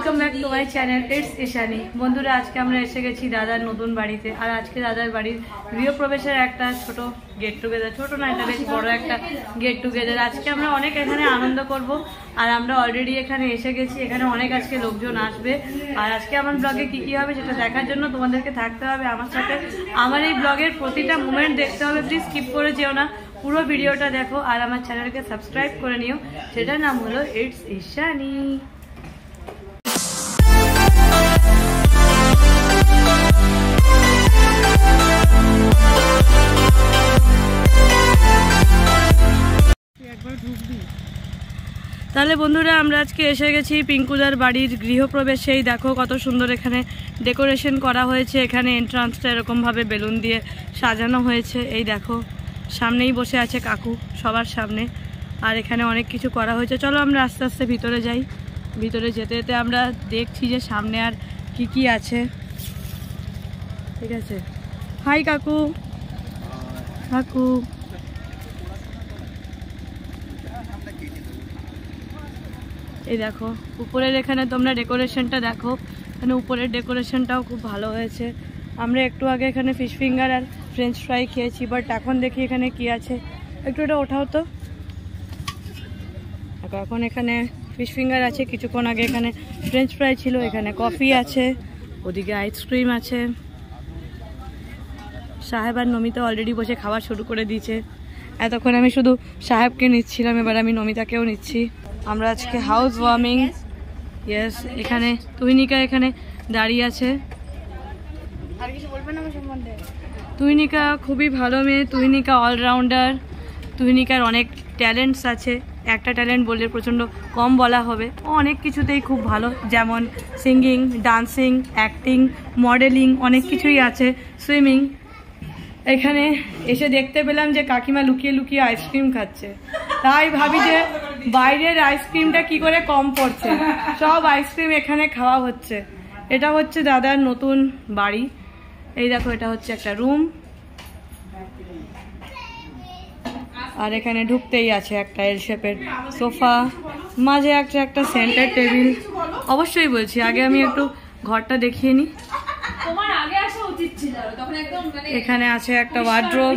Welcome back to my channel it's Ishani. বন্ধুরা, আজকে আমরা এসে গেছি দাদার নতুন বাড়িতে। আর আজকে দাদার বাড়ির গৃহপ্রবেশের একটা ছোট গেট টুগেদার, ছোট না, এটা বেশ বড় একটা গেট টুগেদার। আজকে আমরা অনেক এখানে আনন্দ করব। আর আমরা অলরেডি এখানে এসে গেছি, এখানে অনেক আজকে লোকজন আসবে। আর আজকে আমার ব্লগে কি কি হবে সেটা দেখার জন্য তোমাদেরকে থাকতে হবে আমার সাথে। আমার এই ব্লগের প্রতিটা মোমেন্ট দেখতে হবে, প্লিজ স্কিপ করে যেও না, পুরো ভিডিওটা দেখো। আর আমার চ্যানেলকে সাবস্ক্রাইব করে নিও, সেটার নাম হলো ইটস ইশানি। তাহলে বন্ধুরা, আমরা আজকে এসে গেছি পিঙ্কুদার বাড়ির গৃহপ্রবেশেই। দেখো কত সুন্দর এখানে ডেকোরেশন করা হয়েছে। এখানে এন্ট্রান্সটা এরকমভাবে বেলুন দিয়ে সাজানো হয়েছে। এই দেখো, সামনেই বসে আছে কাকু সবার সামনে। আর এখানে অনেক কিছু করা হয়েছে। চলো আমরা আস্তে আস্তে ভিতরে যাই। ভিতরে যেতে যেতে আমরা দেখছি যে সামনে আর কি কি আছে। ঠিক আছে, হাই কাকু। কাকু, এই দেখো উপরের এখানে তোমরা ডেকোরেশনটা দেখো। এখানে উপরের ডেকোরেশনটাও খুব ভালো হয়েছে। আমরা একটু আগে এখানে ফিশ ফিঙ্গার আর ফ্রেঞ্চ ফ্রাই খেয়েছি, বাট এখন দেখি এখানে কি আছে। একটু এটা ওঠাও তো। এখন এখানে ফিশ ফিঙ্গার আছে, কিছুক্ষণ আগে এখানে ফ্রেঞ্চ ফ্রাই ছিল। এখানে কফি আছে, ওদিকে আইসক্রিম আছে। সাহেব আর নমিতা অলরেডি বসে খাওয়া শুরু করে দিয়েছে। এতক্ষণ আমি শুধু সাহেবকে নিচ্ছিলাম, এবার আমি নমিতাকেও নিচ্ছি। আমরা আজকে হাউস ওয়ার্মিং। ইয়েস, এখানে তুহিনিকা এখানে দাঁড়িয়ে আছে। আর কিছু বলবেন আমার সম্বন্ধে? তুহিনিকা খুবই ভালো মেয়ে। তুহিনিকা অলরাউন্ডার। তুহিনিকার অনেক ট্যালেন্টস আছে। একটা ট্যালেন্ট বললে প্রচণ্ড কম বলা হবে। ও অনেক কিছুতেই খুব ভালো, যেমন সিঙ্গিং, ডান্সিং, অ্যাক্টিং, মডেলিং, অনেক কিছুই আছে। সুইমিং। এখানে এসে দেখতে পেলাম যে কাকিমা লুকিয়ে লুকিয়ে আইসক্রিম খাচ্ছে। তাই ভাবি যে বাইরের আইসক্রিমটা কি করে কম পড়ছে। সব আইসক্রিম এখানে খাওয়া হচ্ছে। এটা হচ্ছে দাদার নতুন বাড়ি। এই দেখো, এটা হচ্ছে একটা রুম। আর এখানে ঢুকতেই আছে একটা এল শেপের সোফা, মাঝে একটা সেন্টার টেবিল। অবশ্যই বলছি, আগে আমি একটু ঘরটা দেখিয়ে নিই। এখানে আছে একটা ওয়ার্ড্রোব।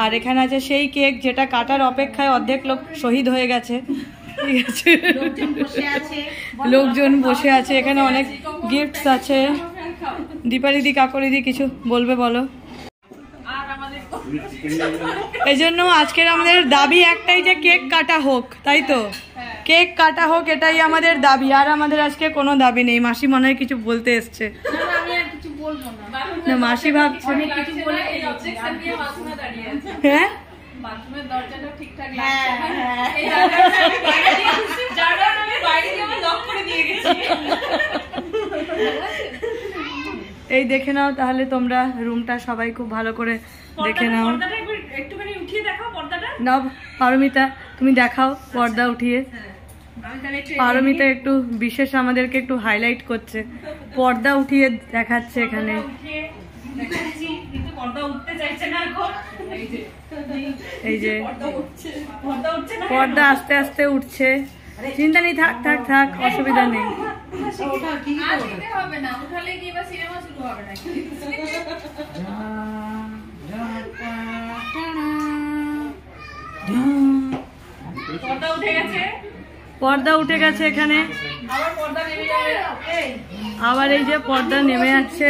আর এখানে আছে সেই কেক যেটা কাটার অপেক্ষায় অর্ধেক লোক শহীদ হয়ে গেছে। ঠিক আছে, লোকজন বসে আছে। এখানে অনেক গিফটস আছে। দীপারিদি, কাকরিদি কিছু বলবে বলো? এই জন্য আজকের আমাদের দাবি একটাই যে কেক কাটা হোক, তাই তো? কেক কাটা হোক, এটাই আমাদের দাবি। আর আমাদের আজকে কোনো দাবি নেই। মাসি মনে হয় কিছু বলতে এসছে। না, মাসি ভাবছে হ্যাঁ এই দেখে নাও তাহলে তোমরা রুমটা সবাই খুব ভালো করে দেখে নাও। নাও পারমিতা, তুমি দেখাও পর্দা উঠিয়ে। পারমিতা একটু বিশেষ আমাদেরকে একটু হাইলাইট করছে, পর্দা উঠিয়ে দেখাচ্ছে এখানে। এই যে পর্দা আস্তে আস্তে উঠছে। চিন্তা নেই, থাক থাক থাক, অসুবিধা নেই। পর্দা উঠে গেছে এখানে। আবার এই যে পর্দা নেমে যাচ্ছে।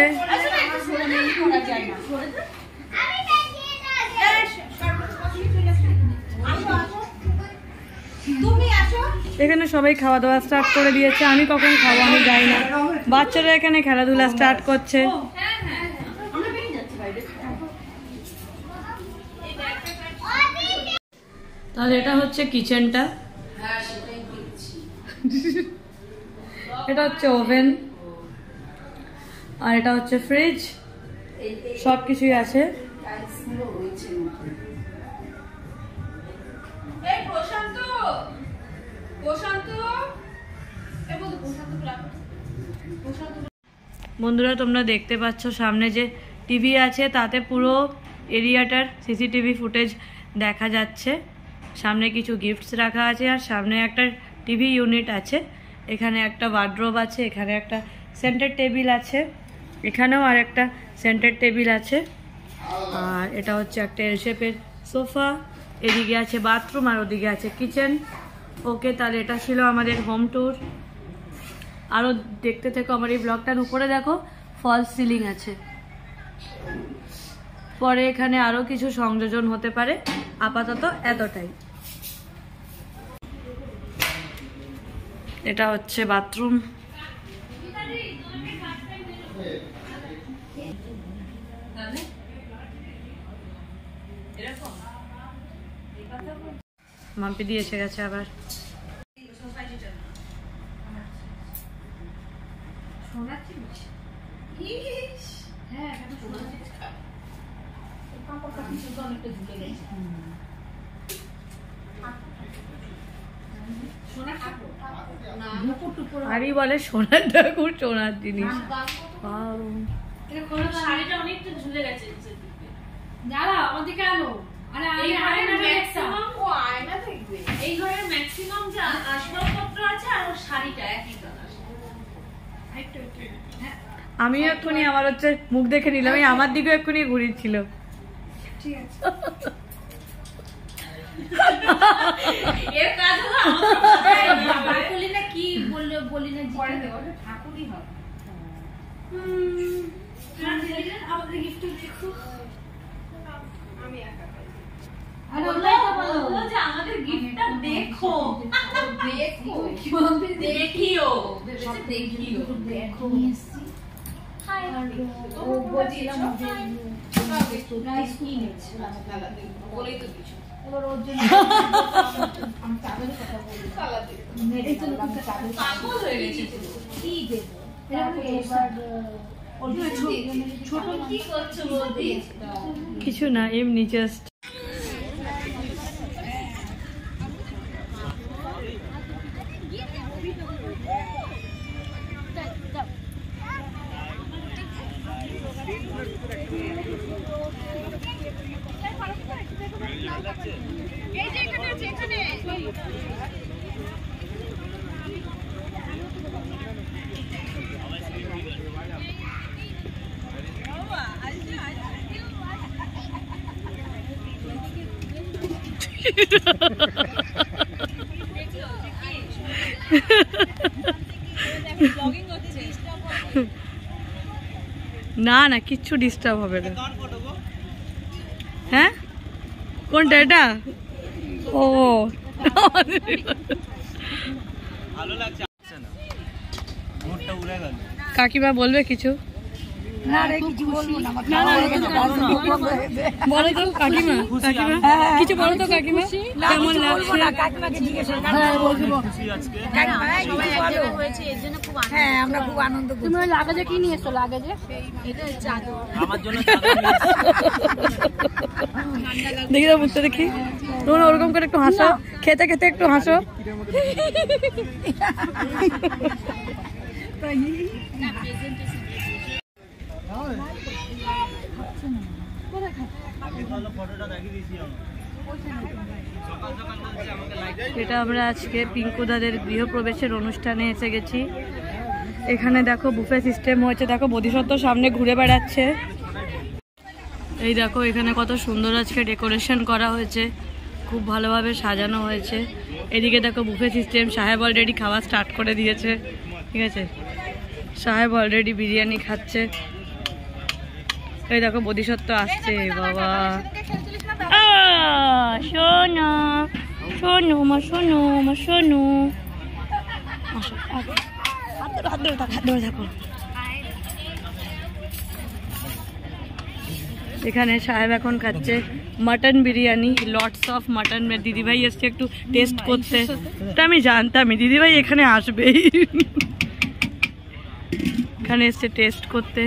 এখানে সবাই খাওয়া দাওয়া স্টার্ট করে দিয়েছে। আমি কখন খাবো আমি জানি না। বাচ্চারা এখানে খেলাধুলা স্টার্ট করছে। তাহলে এটা হচ্ছে কিচেনটা। এটা হচ্ছে ওভেন। আর এটা হচ্ছে ফ্রিজ। সব কিছুই আছে। বন্ধুরা, তোমরা দেখতে পাচ্ছ সামনে যে টিভি আছে, তাতে পুরো এরিয়াটার সিসিটিভি ফুটেজ দেখা যাচ্ছে। সামনে কিছু গিফটস রাখা আছে আর সামনে একটা টিভি ইউনিট আছে। এখানে একটা ওয়ার্ড্রোব আছে, এখানে একটা সেন্টার টেবিল আছে, এখানেও আর একটা সেন্টার টেবিল আছে। আর এটা হচ্ছে একটা এল শেপের সোফা, এদিকে আছে বাথরুম আর ওদিকে আছে কিচেন। ওকে, তাহলে এটা ছিল আমাদের হোম ট্যুর। আরও দেখতে থেকো আমার এই ব্লগটার। উপরে দেখো ফলস সিলিং আছে, পরে এখানে আরও কিছু সংযোজন হতে পারে, আপাতত এতটাই। এটা হচ্ছে বাথরুম। মাম্পি দিয়ে এসে গেছে আবার। আরই বলে সোনার ঠাকুর, সোনার জিনিস। শাড়িটা অনেকটা ঝুলে গেছে। যারা আমাদেরকে আনো, এই ঘরের ম্যাক্সিমাম যা আসবাবপত্র আছে আর ওর শাড়িটা একই কালার। আমি এক্ষুনি আমার হচ্ছে মুখ দেখে নিলাম, আমার দিকে এক্ষুনি ঘুরিয়েছিল। ঠিক আছে, কি বললো বলি না, ঠাকুরই হবে। আমাদের গিফট দেখো, আমি একা আমাদের গিফটটা দেখো, দেখিও দেখো। কিছু না, এমনি জাস্ট। না না, কিচ্ছু ডিস্টার্ব হবে না। হ্যাঁ, কোনটা এটা? ও ভালো লাগছে না, মোটটা উড়ে গেল। কাকিমা বলবে কিছু? না রে, কিছু বলবো না। বলো তো কাকিমা, কাকিমা কিছু বলো তো কাকিমা, কেমন লাগছে? কাকিমাকে জিজ্ঞেস করো। হ্যাঁ, বলবো। আজকে সবাই এক জায়গায় হয়েছে, এর জন্য খুব আনন্দ। হ্যাঁ, আমরা খুব আনন্দ করছি। তুমি লাগেজে কি নিয়ে এসো? লাগেজে এটা চাদর, আমার জন্য চাদর নিয়ে এসো। দেখি দাও, মুখটা দেখি। তোমরা ওরকম করে একটু হাসো, খেতে খেতে একটু হাসো। এটা আমরা আজকে পিঙ্কুদাদের গৃহপ্রবেশের অনুষ্ঠানে এসে গেছি। এখানে দেখো বুফে সিস্টেম হয়েছে, দেখো বোধিসত্ত্ব সামনে ঘুরে বেড়াচ্ছে। এই দেখো এখানে কত সুন্দর আজকে ডেকোরেশন করা হয়েছে, খুব ভালোভাবে সাজানো হয়েছে। এদিকে দেখো বুফে সিস্টেম, সাহেব অলরেডি খাওয়া স্টার্ট করে দিয়েছে। ঠিক আছে, সাহেব অলরেডি বিরিয়ানি খাচ্ছে। এই দেখো বোধিসত্ত্ব আসছে। বাবা শোনো শোনো মা, শোনো মা, শোনো। হাত ধরে থাকো। এখানে সাহেব এখন খাচ্ছে mutton biryani, lots of mutton. দিদিভাই এসছে একটু টেস্ট করতে। তা আমি জানতামই দিদিভাই এখানে আসবেই। এখানে এসছে টেস্ট করতে।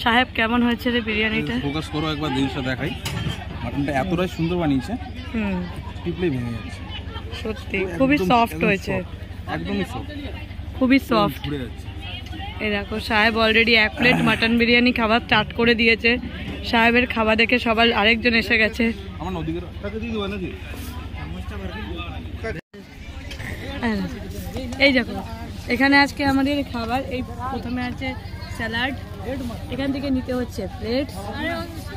সাহেব কেমন হয়েছে রে বিরিয়ানিটা? ফোকাস করো একবার, জিনিসটা দেখাই। মাটনটা এতটাই সুন্দর বানিয়েছে, টিপলেই ভেঙে যাচ্ছে। সত্যি খুবই সফট হয়েছে, একদমই সফট, খুবই সফট। ঘুরে যাচ্ছে। এই দেখো সাহেব অলরেডি 1 প্লেট মাটন বিরিয়ানি খাওয়া স্টার্ট করে দিয়েছে। সাহেবের খাওয়া দেখে সবার আরেকজন এসে গেছে। আমার নদীকে দিয়ে দেবো নাকি? এই দেখো এখানে আজকে আমাদের খাবার এই প্রথমে আছে স্যালাড, এখান থেকে নিতে হচ্ছে প্লেট।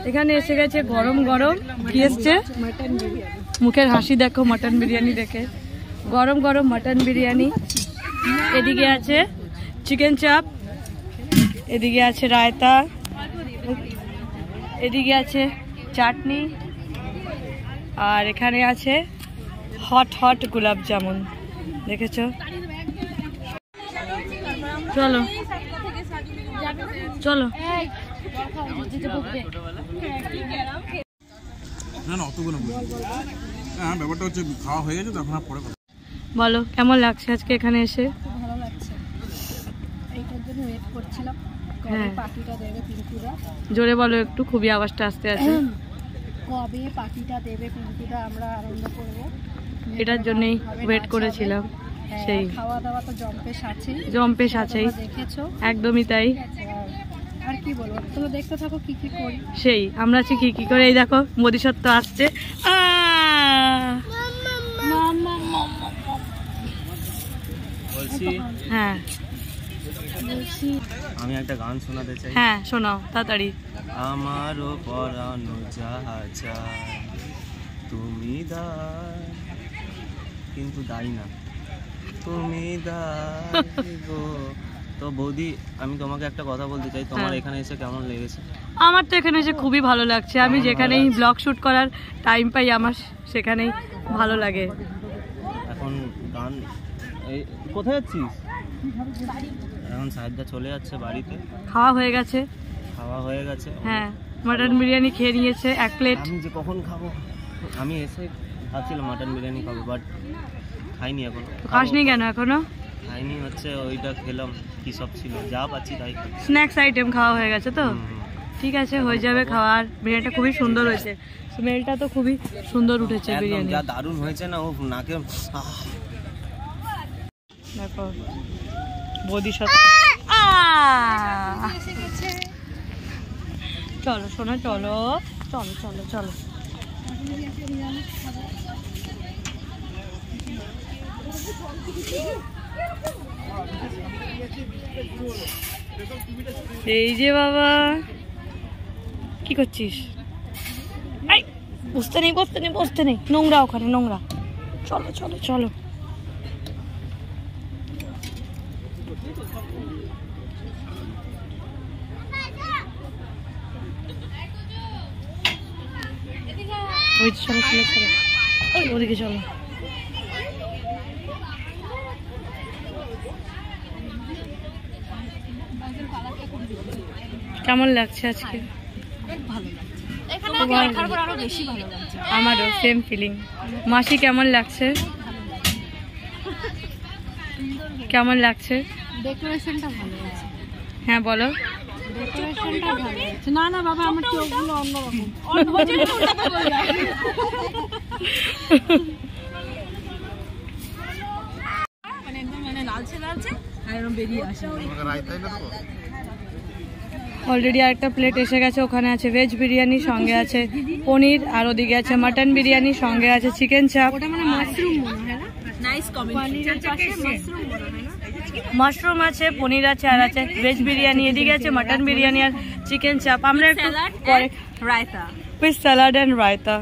এখানে এসে গেছে গরম গরম কি এসছে, মুখের হাসি দেখো মটন বিরিয়ানি দেখে, গরম গরম মটন বিরিয়ানি। এদিকে আছে চিকেন চাপ, এদিকে আছে রায়তা, এদিকে আছে চাটনি, আর এখানে আছে হট হট গোলাপ জামুন। দেখেছো? চলো চলো। না না অতগুলো হ্যাঁ, ব্যাপারটা হচ্ছে খাওয়া হয়ে গেছে তখন আর পরে বলো কেমন লাগছে আজকে এখানে এসে? ভালো লাগছে, এইটার জন্য ওয়েট করছিলাম। হ্যাঁ। কবে পার্টিটা দেবে পিঙ্কুদা? জোরে বলো একটু, খুবই আওয়াজটা আসতে আছে। কবে পার্টিটা দেবে পিঙ্কুদা, আমরা আনন্দ করব, এটার জন্যই ওয়েট করেছিলাম। সেই খাওয়া দাওয়া তো জম্পেশ আছেই, জম্পেশ আছেই, দেখেছো? একদমই তাই। আর কি বলবো, তুমি দেখতে থাকো কি কি করি। সেই আমরা আছি কি কি করে। এই দেখো বোধিসত্ত্ব আসছে। বলছি হ্যাঁ আমি একটা গান শোনাতে চাই। হ্যাঁ শোনাও তাড়াতাড়ি। আমারও পরানো যাহা চায় তুমি দাও, কিন্তু দাই না তুমি দাও গো। তো বৌদি আমি তোমাকে একটা কথা বলতে চাই, তোমার হ্যাঁ। এখানে এসে কেমন লেগেছে? আমার তো এখানে এসে খুবই ভালো লাগছে। আমি যেখানেই ব্লগ শুট করার টাইম পাই আমার সেখানেই ভালো লাগে। এখন গান এই কোথায় যাচ্ছিস? এখন সাহেবদা চলে যাচ্ছে বাড়িতে, খাওয়া হয়ে গেছে। খাওয়া হয়ে গেছে। হ্যাঁ মটন বিরিয়ানি খেয়ে নিয়েছে 1 প্লেট। আমি যে কখন খাবো, আমি এসে ভাবছিলাম মাটন বিরিয়ানি খাবো, বাট খাইনি এখন। খাসনি কেন এখনো? খাইনি হচ্ছে ওইটা খেলাম, কি সব ছিল যা পাচ্ছি তাই খাই। স্ন্যাক্স আইটেম খাওয়া হয়ে গেছে তো? হুম। ঠিক আছে হয়ে যাবে খাওয়ার। বিরিয়ানিটা খুবই সুন্দর হয়েছে, স্মেলটা তো খুবই সুন্দর উঠেছে একদম বিরিয়ানি। যা দারুণ হয়েছে না, ও নাকে দেখো বোধিসত্ত্ব। চলো শোনো চলো চলো চলো চলো। এই যে বাবা কি করছিস? এই বসতে নেই বসতে নেই বসতে নেই, নোংরা ওখানে নোংরা। চলো চলো চলো। ওই চলো চলো চলো ওদিকে চলো। কেমন লাগছে আজকে? আমারও সেম ফিলিং। মাসি কেমন লাগছে? কেমন লাগছে? ডেকোরেশনটা ভালো আছে। হ্যাঁ বলো। ডেকোরেশনটা ভালো আছে। না না বাবা, আমার চোখগুলো অন্যরকম। অলরেডি আরেকটা প্লেট এসে গেছে, ওখানে আছে ভেজ বিরিয়ানি, সঙ্গে আছে পনির, আর ওদিকে আছে মাটন বিরিয়ানি, সঙ্গে আছে চিকেন চাপ। ওটা মানে মাশরুম মনে হয় না? Nice combination. মাশরুম মনে হয় না? মাশরুম আছে, পনির আছে, আর আছে ভেজ বিরিয়ানি। এদিকে আছে মাটন বিরিয়ানি আর চিকেন চাপ। আমরা একটু পরে raita. With salad and raita.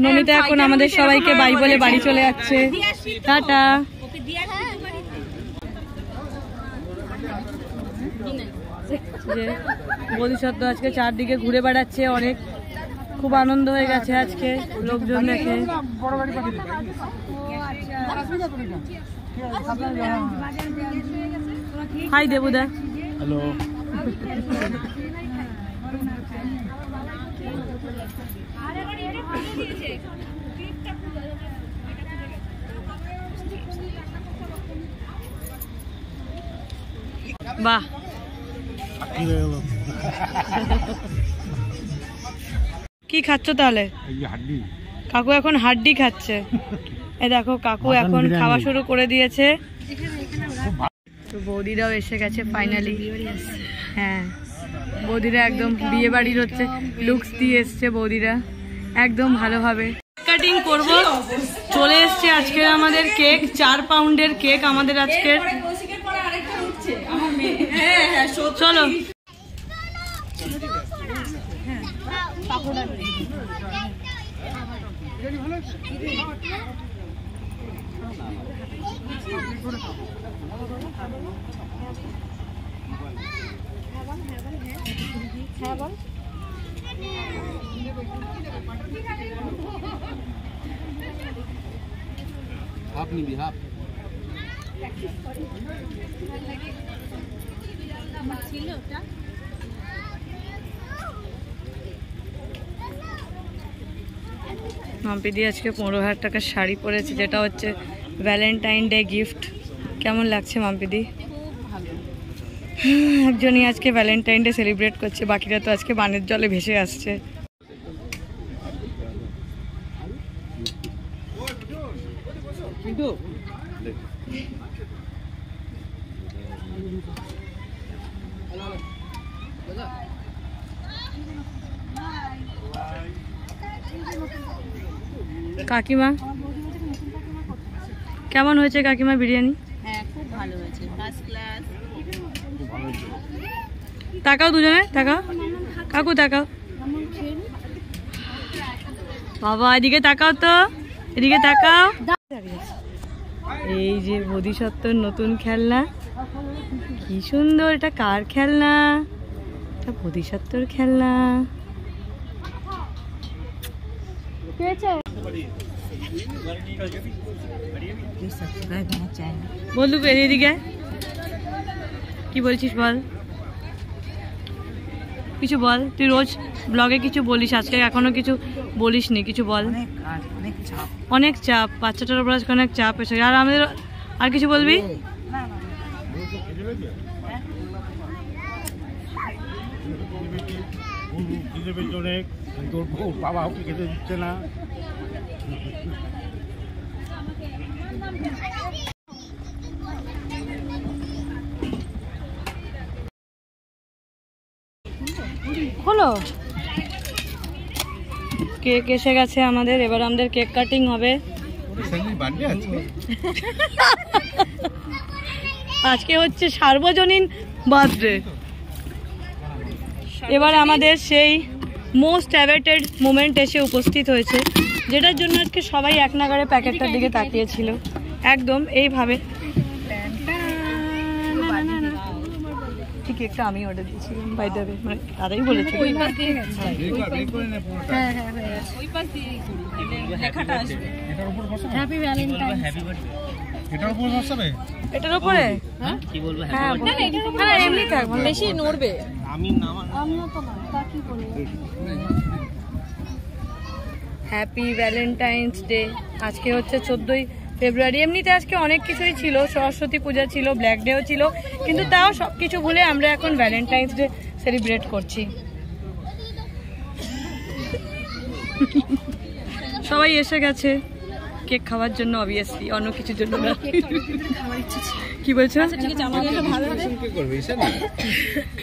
Namita এখন আমাদের সবাইকে বাই বলে বাড়ি চলে যাচ্ছে। টাটা। যে বোধিসত্ত্ব আজকে চারদিকে ঘুরে বেড়াচ্ছে, অনেক খুব আনন্দ হয়ে গেছে আজকে লোকজন দেখে। হাই দেবুদা। হ্যালো। বাহ কি খাচ্ছ তাহলে? কাকু এখন হাড্ডি খাচ্ছে। এই দেখো কাকু এখন খাওয়া শুরু করে দিয়েছে। তো বৌদিরাও এসে গেছে ফাইনালি। হ্যাঁ বৌদিরা একদম বিয়ে বাড়ির হচ্ছে লুকস দিয়ে এসছে বৌদিরা একদম ভালোভাবে। কাটিং করব, চলে এসছে আজকে আমাদের কেক, 4 পাউন্ডের কেক আমাদের আজকের। চলো হাফ নিবি, হাফ। মাম্পিদি আজকে 15,000 টাকার শাড়ি পরেছে, যেটা হচ্ছে ভ্যালেন্টাইন ডে গিফট। কেমন লাগছে মাম্পিদি? একজনই আজকে ভ্যালেন্টাইন ডে সেলিব্রেট করছে, বাকিরা তো আজকে বানের জলে ভেসে আসছে। কাকিমা কেমন হয়েছে কাকিমা বিরিয়ানি? হ্যাঁ খুব ভালো হয়েছে, ফার্স্ট ক্লাস। তাকাও দুজনে, তাকাও কাকু তাকাও, বাবা এদিকে তাকাও তো, এদিকে তাকাও। এই যে বোধিসত্ত্বর নতুন খেলনা, কি সুন্দর। এটা কার খেলনা? এটা বোধিসত্ত্বর খেলনা। বললু এদিকে কি বলছিস বল, কিছু বল। তুই রোজ ব্লগে কিছু বলিস, আজকে এখনো কিছু বলিস নি, কিছু বল। অনেক চাপ, বাচ্চাটার উপর আজকে অনেক চাপ এসে। আর আমাদের আর কিছু বলবি? বাবা ওকে খেতে দিচ্ছে না। হলো কেক এসে গেছে আমাদের, এবার আমাদের কেক কাটিং হবে। আজকে হচ্ছে সার্বজনীন বার্থডে। এবার আমাদের সেই মোস্ট অ্যাওয়েটেড মোমেন্ট এসে উপস্থিত হয়েছে, যেটার জন্য আজকে সবাই এক নাগাড়ে প্যাকেটটার দিকে তাকিয়েছিল একদম এইভাবে। ঠিক একটা আমি অর্ডার দিয়েছিলাম বাই দ্য ওয়ে, মানে তারাই বলেছিল। Happy Valentine. এটার উপরে কি বলবো? হ্যাঁ এমনি থাক, বেশি নড়বে। Happy Valentine's day. আজকে হচ্ছে 14ই ফেব্রুয়ারি। এমনিতে আজকে অনেক কিছুই ছিল, সরস্বতী পূজা ছিল, ব্ল্যাক ডেও ছিল, কিন্তু তাও সবকিছু ভুলে আমরা এখন ভ্যালেন্টাইন্স ডে সেলিব্রেট করছি। সবাই এসে গেছে কেক খাওয়ার জন্য, অবভিয়াসলি, অন্য কিছুর জন্য না। কি বলছো?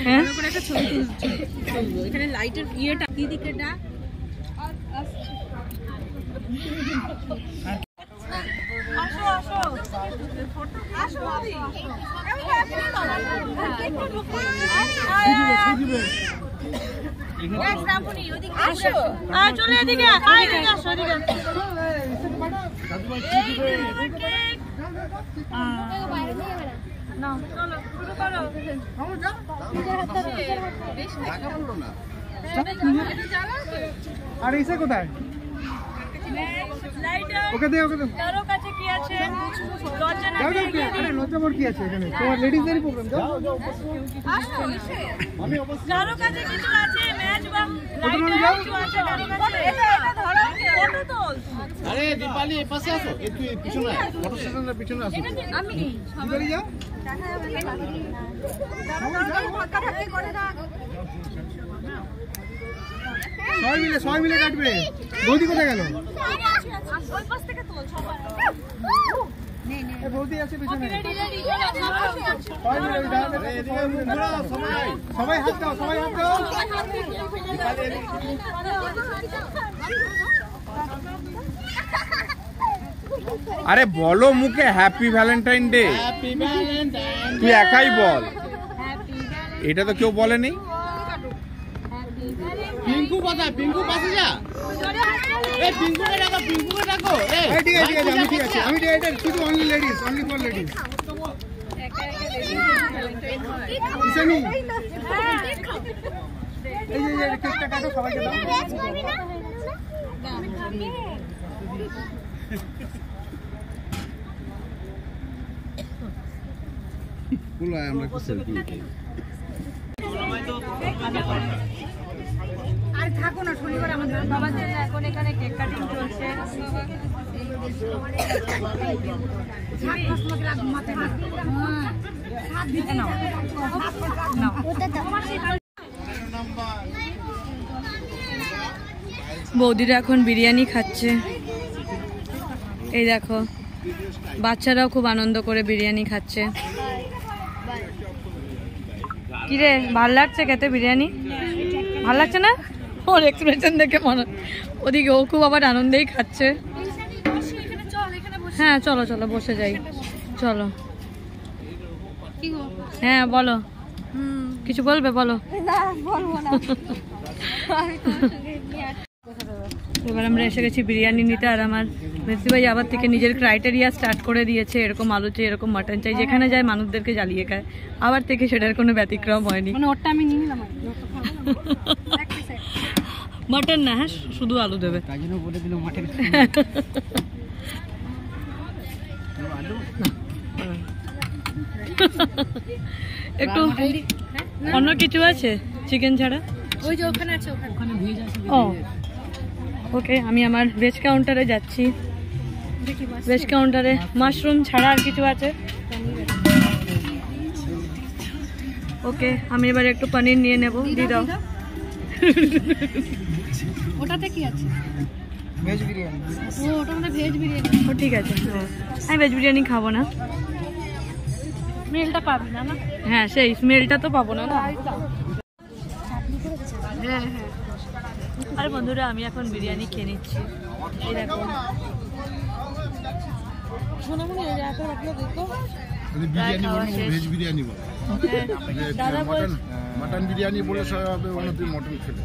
হ্যাঁ এখানে লাইটের ইয়েটা দিদিকে ডাক। আসো আসো আসো দিদি। চলে এদিকে, আসো এদিকে। না চলো শুরু করো। আর এসে কোথায়? ওকে দে, ওকে দে। কারো কাছে কি আছে? লজ্জা না যাও যাও, আরে লজ্জাবোর কি আছে এখানে? তোমার লেডিজেরই প্রোগ্রাম, যাও যাও। আসো আমি অবশ্যই। কারো কাছে কিছু আছে? ম্যাচ বা লাইটার কিছু আছে কারো কাছে? এটা ধরো, ফটো তোল। আরে দীপালি এই পাশে আসো, এই তুই পিছনে আয়, ফটো সেশনের পিছনে আসো। আমি দীপালি যাও। দেখা যাবে না। ফাঁকা থাকতে করে দাও। সবাই মিলে কাটবে। বৌদি কোথায় গেল? ওই পাশ থেকে তোল সবাই। আরে বলো মুখে হ্যাপি ভ্যালেন্টাইন ডে। তুই একাই বল, এটা তো কেউ বলেনি। পিঙ্কু কোথায়? পিঙ্কু পাশে যা। এই পিঙ্কুকে ডাকো, পিঙ্কুকে ডাকো। এই ঠিক আছে, আমি ঠিক আছে, আমি ঠিক আছে। শুধু only ladies, only for ladies. ইসানি এই যে কেকটা কাটো, সবাইকে দাও। বলো আমরা কি সেলফি নিই। আর থাকো না, শনিবার আমাদের বাবাদের এখন এখানে কেক কাটিং চলছে। বৌদিরা এখন বিরিয়ানি খাচ্ছে। এই দেখো, বাচ্চারাও খুব আনন্দ করে বিরিয়ানি খাচ্ছে। কিরে, ভাল লাগছে খেতে বিরিয়ানি? ভাল লাগছে না? ওর এক্সপ্রেশন দেখে মনে, ওদিকে ও খুব আবার আনন্দেই খাচ্ছে। হ্যাঁ চলো চলো বসে যাই, চলো। হ্যাঁ বলো, কিছু বলবে? বলো। এবার আমরা এসে গেছি বিরিয়ানি নিতে, আর আমার মেসি ভাই আবার থেকে নিজের ক্রাইটেরিয়া স্টার্ট করে দিয়েছে। এরকম আলু চাই, এরকম মাটন চাই, যেখানে যায় মানুষদেরকে জ্বালিয়ে খায়। আবার থেকে সেটার কোনো ব্যতিক্রম হয়নি। মানে ওরটা আমি নিয়ে নিলাম। মাটন না, হ্যাঁ শুধু আলু দেবে। একটু অন্য কিছু আছে চিকেন ছাড়া? ওই যে ওখানে আছে, ওখানে ভেজ আছে। ও ওকে, আমি আমার ভেজ কাউন্টারে যাচ্ছি। ভেজ কাউন্টারে মাশরুম ছাড়া আর কিছু আছে? ওকে, আমি এবার একটু পনির নিয়ে নেব। দিয়ে দাও। ওটাতে কি আছে? ভেজ বিরিয়ানি। ও ওটা মানে ভেজ বিরিয়ানি। ও ঠিক আছে, আমি ভেজ বিরিয়ানি খাবো না। স্মেলটা পাবি না? না হ্যাঁ সেই স্মেলটা তো পাবো না। হ্যাঁ হ্যাঁ। আরে বন্ধুরা, আমি এখন বিরিয়ানি খেয়ে নিচ্ছি। এই দেখো, সোনামণি এই জায়গাটা রাখলো দেখো। বিরিয়ানি বলো, ভেজ বিরিয়ানি বলো। দাদা বল, মটন বিরিয়ানি বলে সবাই বলে তুই মটন খেলে।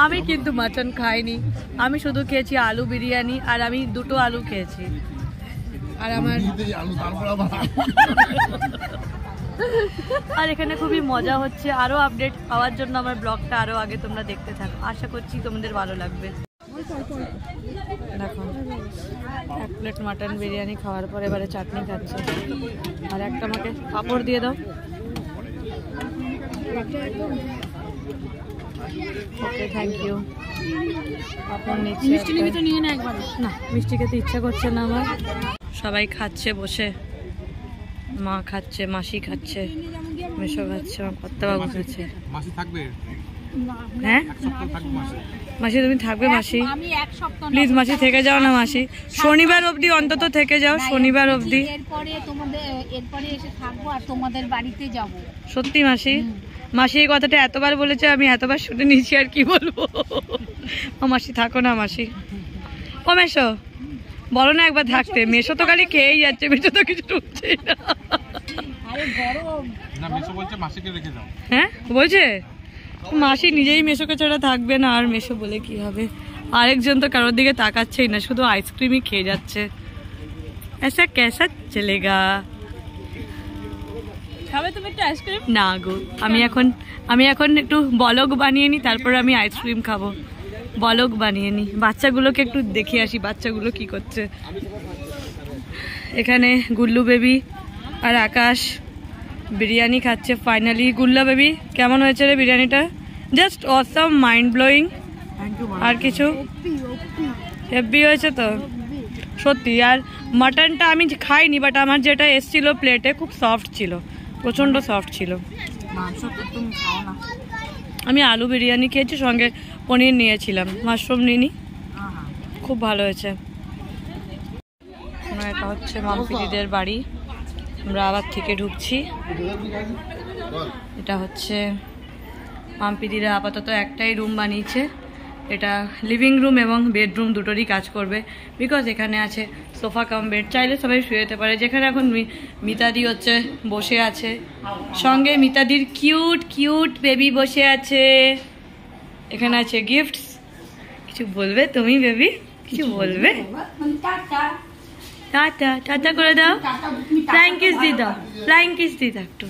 আমি কিন্তু মাটন খাইনি, আমি শুধু খেয়েছি আলু বিরিয়ানি, আর আমি 2টো আলু খেয়েছি। আর আমার আলু তারপর আবার আর এখানে খুবই মজা হচ্ছে। আরো আপডেট পাওয়ার জন্য আমার ব্লগটা আরো আগে তোমরা দেখতে থাকো, আশা করছি তোমাদের ভালো লাগবে। দেখো, 1 প্লেট মাটন বিরিয়ানি খাওয়ার পর এবারে চাটনি খাচ্ছে। আর একটা আমাকে পাঁপড় দিয়ে দাও। ওকে, থ্যাংক ইউ। পাঁপড় নিচ্ছি। মিষ্টি নিবি তো নিয়ে না একবার। না, মিষ্টি খেতে ইচ্ছা করছে না আমার। সবাই খাচ্ছে বসে, মা খাচ্ছে, মাসি খাচ্ছে, মেশো খাচ্ছে, আমার কর্তাবাবু খাচ্ছে। মাসি থাকবে? হ্যাঁ থাকবে মাসি। মাসি তুমি থাকবে? মাসি আমি এক সপ্তাহ প্লিজ মাসি থেকে যাও না মাসি, শনিবার অবধি অন্তত থেকে যাও, শনিবার অবধি। এরপরে এরপরে এসে থাকবো আর তোমাদের বাড়িতে যাব। সত্যি মাসি? মাসি এই কথাটা এতবার বলেছে, আমি এতবার শুনে নিয়েছি, আর কি বলবো। ও মাসি থাকো না মাসি। ও মেশো বলো না একবার থাকতে। মেশো তো খালি খেয়েই যাচ্ছে, মেশো তো কিছু ঢুকছেই না। আরে গরম না, মেশো বলছে মাসিকে রেখে দাও। হ্যাঁ বলছে মাসি নিজেই মেশোকে ছাড়া থাকবে না, আর মেশো বলে কি হবে। আরেকজন তো কারোর দিকে তাকাচ্ছেই না, শুধু আইসক্রিমই খেয়ে যাচ্ছে। ऐसा कैसा चलेगा? খাবে তুমি একটু আইসক্রিম? না গো, আমি এখন একটু বলক বানিয়ে নিই, তারপর আমি আইসক্রিম খাবো। বলক বানিয়ে নিই, বাচ্চাগুলোকে একটু দেখে আসি বাচ্চাগুলো কি করছে। এখানে গুল্লু বেবি আর আকাশ বিরিয়ানি খাচ্ছে ফাইনালি। গুল্লা বেবি কেমন হয়েছে রে বিরিয়ানিটা? Just awesome, mind blowing. আর কিছু? হেভি হয়েছে তো সত্যি। আর মাটনটা আমি খাইনি, বাট আমার যেটা এসছিল প্লেটে খুব সফট ছিল, প্রচণ্ড সফট ছিল। আমি আলু বিরিয়ানি খেয়েছি, সঙ্গে পনির নিয়েছিলাম, মাশরুম নিইনি। খুব ভালো হয়েছে। এটা হচ্ছে মাম্পিদিদের বাড়ি, আমরা আবার থেকে ঢুকছি। এটা হচ্ছে মাম্পিদিরা আপাতত একটাই রুম বানিয়েছে, এটা লিভিং রুম এবং বেডরুম দুটোরই কাজ করবে, বিকজ এখানে আছে সোফা কাম বেড, চাইলে সবাই শুয়ে যেতে পারে। যেখানে এখন মিতাদি হচ্ছে বসে আছে, সঙ্গে মিতাদির কিউট কিউট বেবি বসে আছে। এখানে আছে গিফটস। কিছু বলবে তুমি বেবি? কিছু বলবে? টাটা টাটা করে দাও, ফ্লাইং কিস দি দাও, ফ্লাইং কিস দি দাও একটু।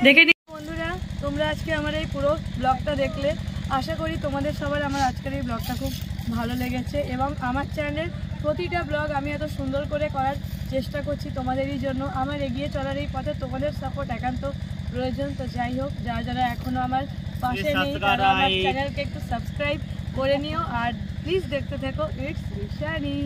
দেখে নি বন্ধুরা, তোমরা আজকে আমার এই পুরো ব্লগটা দেখলে, আশা করি তোমাদের সবার আমার আজকের এই ব্লগটা খুব ভালো লেগেছে এবং আমার চ্যানেলের প্রতিটা ব্লগ আমি এত সুন্দর করে করার চেষ্টা করছি তোমাদেরই জন্য। আমার এগিয়ে চলার এই পথে তোমাদের সাপোর্ট একান্ত প্রয়োজন। তো যাই হোক, যারা যারা এখনও আমার পাশে নেই তারা আমার চ্যানেলকে একটু সাবস্ক্রাইব করে নিও, আর প্লিজ দেখতে থেকো ইটস রিশানি।